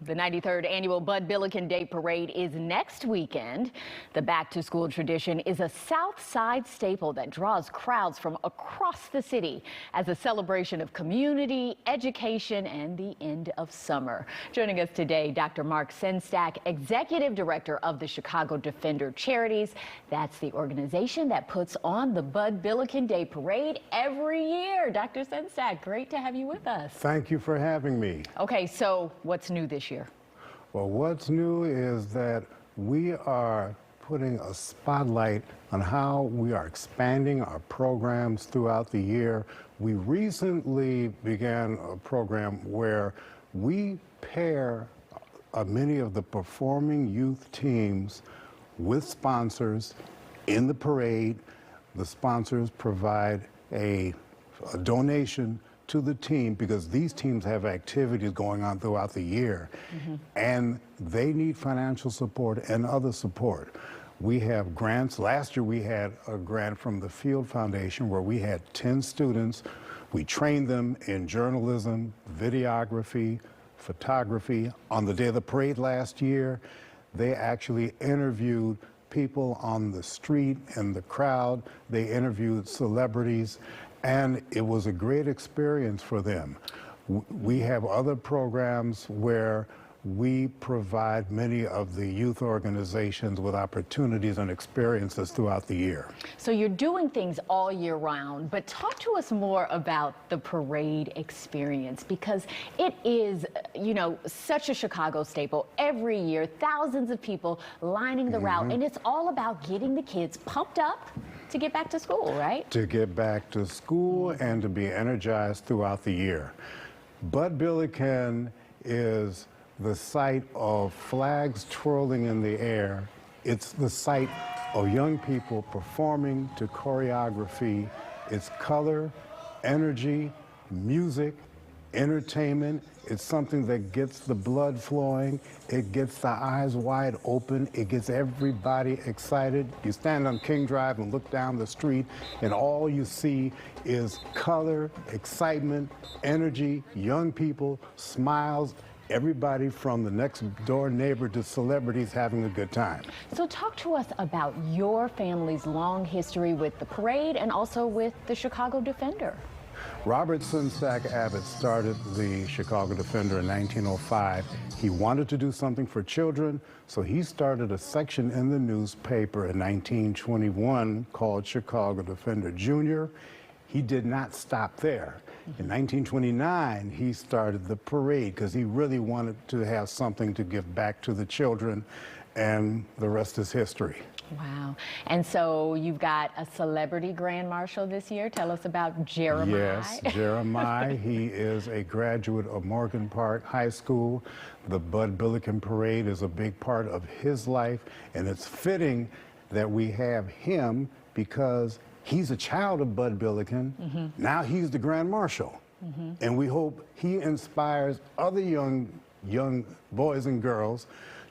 The 93rd annual Bud Billiken Day Parade is next weekend. The back-to-school tradition is a South Side staple that draws crowds from across the city as a celebration of community, education, and the end of summer. Joining us today, Dr. Marc Sengestack, Executive Director of the Chicago Defender Charities. That's the organization that puts on the Bud Billiken Day Parade every year. Dr. Sengestack, great to have you with us. Thank you for having me. Okay, so what's new this year? Well, what's new is that we are putting a spotlight on how we are expanding our programs throughout the year. We recently began a program where we pair many of the performing youth teams with sponsors in the parade. The sponsors provide a donation to the team because these teams have activities going on throughout the year, and they need financial support and other support. We have grants. Last year we had a grant from the Field Foundation where we had 10 students. We trained them in journalism, videography, photography. On the day of the parade last year, they actually interviewed people on the street and the crowd. They interviewed celebrities, and it was a great experience for them. We have other programs where we provide many of the youth organizations with opportunities and experiences throughout the year. So you're doing things all year round, but talk to us more about the parade experience, because it is, you know, such a Chicago staple. Every year, thousands of people lining the route, and it's all about getting the kids pumped up to get back to school, right? To get back to school and to be energized throughout the year. Bud Billiken is the site of flags twirling in the air. It's the site of young people performing to choreography. It's color, energy, music, entertainment. It's something that gets the blood flowing. It gets the eyes wide open. It gets everybody excited. You stand on King Drive and look down the street, and all you see is color, excitement, energy, young people, smiles, everybody from the next door neighbor to celebrities having a good time. So talk to us about your family's long history with the parade and also with the Chicago Defender. Robert Sengestack Abbott started the Chicago Defender in 1905. He wanted to do something for children, so he started a section in the newspaper in 1921 called Chicago Defender Jr. He did not stop there. In 1929, he started the parade because he really wanted to have something to give back to the children, and the rest is history. Wow. And so you've got a celebrity Grand Marshal this year. Tell us about Jeremiah. Yes, Jeremiah. He is a graduate of Morgan Park High School. The Bud Billiken Parade is a big part of his life, and it's fitting that we have him because he's a child of Bud Billiken. Now he's the Grand Marshal. And we hope he inspires other young boys and girls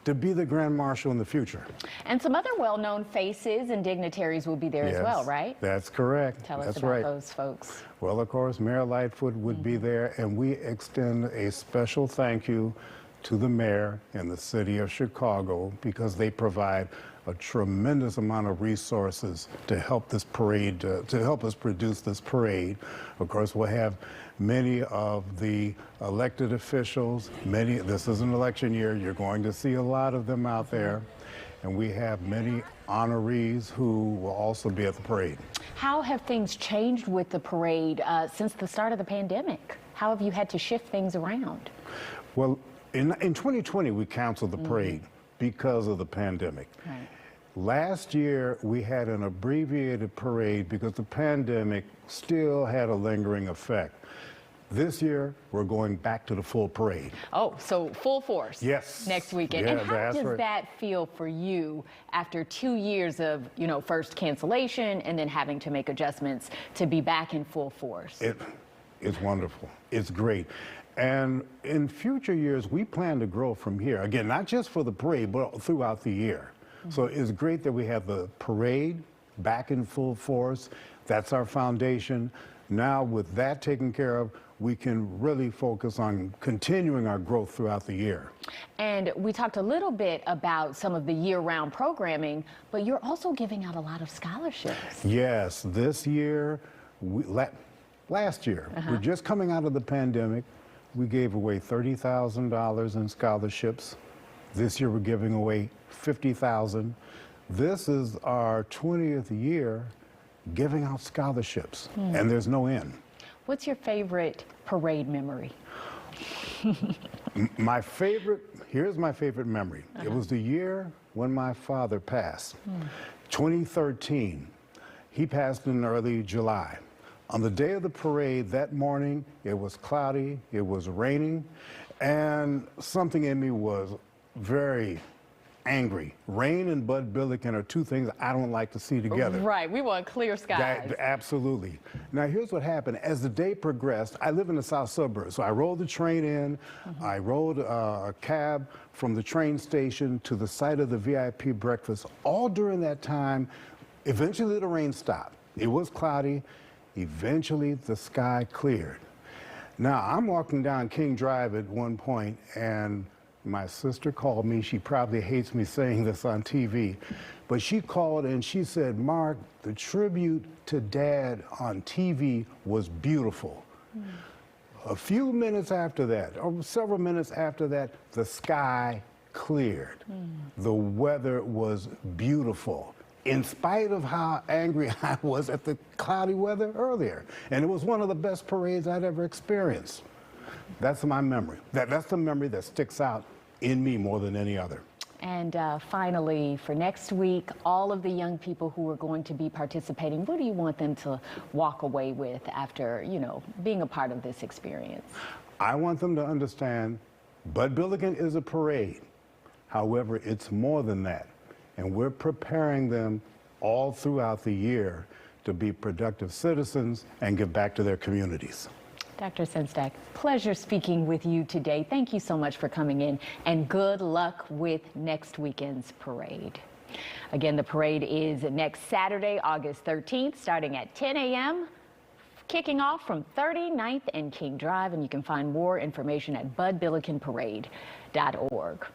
to be the Grand Marshal in the future. And some other well-known faces and dignitaries will be there as well, right? That's correct. Tell us about those folks. Well, of course, Mayor Lightfoot would be there, and we extend a special thank you to the mayor and the city of Chicago because they provide a tremendous amount of resources to help this parade, to help us produce this parade. Of course, we'll have many of the elected officials. This is an election year. You're going to see a lot of them out there. And we have many honorees who will also be at the parade. How have things changed with the parade since the start of the pandemic? How have you had to shift things around? Well, in 2020, we canceled the parade because of the pandemic. Right. Last year, we had an abbreviated parade because the pandemic still had a lingering effect. This year, we're going back to the full parade. Oh, so full force. Yes. Next weekend. Yeah, and how does that feel for you after 2 years of, you know, first cancellation and then having to make adjustments to be back in full force? It's wonderful. It's great. And in future years, we plan to grow from here. Again, not just for the parade, but throughout the year. So it's great that we have the parade back in full force. That's our foundation. Now, with that taken care of, we can really focus on continuing our growth throughout the year. And we talked a little bit about some of the year-round programming, but you're also giving out a lot of scholarships. Yes, this year, last year, we're just coming out of the pandemic. We gave away $30,000 in scholarships. This year we're giving away $50,000. This is our 20th year giving out scholarships, and there's no end. What's your favorite parade memory? Here's my favorite memory. It was the year when my father passed, 2013. He passed in early July. On the day of the parade that morning, it was cloudy, it was raining, and something in me was very angry. Rain and Bud Billiken are two things I don't like to see together. Right, we want clear skies. Absolutely. Now here's what happened. As the day progressed, I live in the south suburbs, so I rode the train in, I rode a cab from the train station to the site of the VIP breakfast. All during that time, eventually the rain stopped. It was cloudy. Eventually the sky cleared. Now I'm walking down King Drive at one point, and my sister called me. She probably hates me saying this on TV, but she called and she said, "Mark, the tribute to Dad on TV was beautiful." A few minutes after that, or several minutes after that, the sky cleared. The weather was beautiful, in spite of how angry I was at the cloudy weather earlier. And it was one of the best parades I'd ever experienced. That's my memory. That's the memory that sticks out in me more than any other. And finally, for next week, all of the young people who are going to be participating, what do you want them to walk away with after, being a part of this experience? I want them to understand Bud Billiken is a parade. However, it's more than that. And we're preparing them all throughout the year to be productive citizens and give back to their communities. Dr. Sengestack, pleasure speaking with you today. Thank you so much for coming in, and good luck with next weekend's parade. Again, the parade is next Saturday, August 13th, starting at 10 a.m., kicking off from 39th and King Drive, and you can find more information at budbillikenparade.org.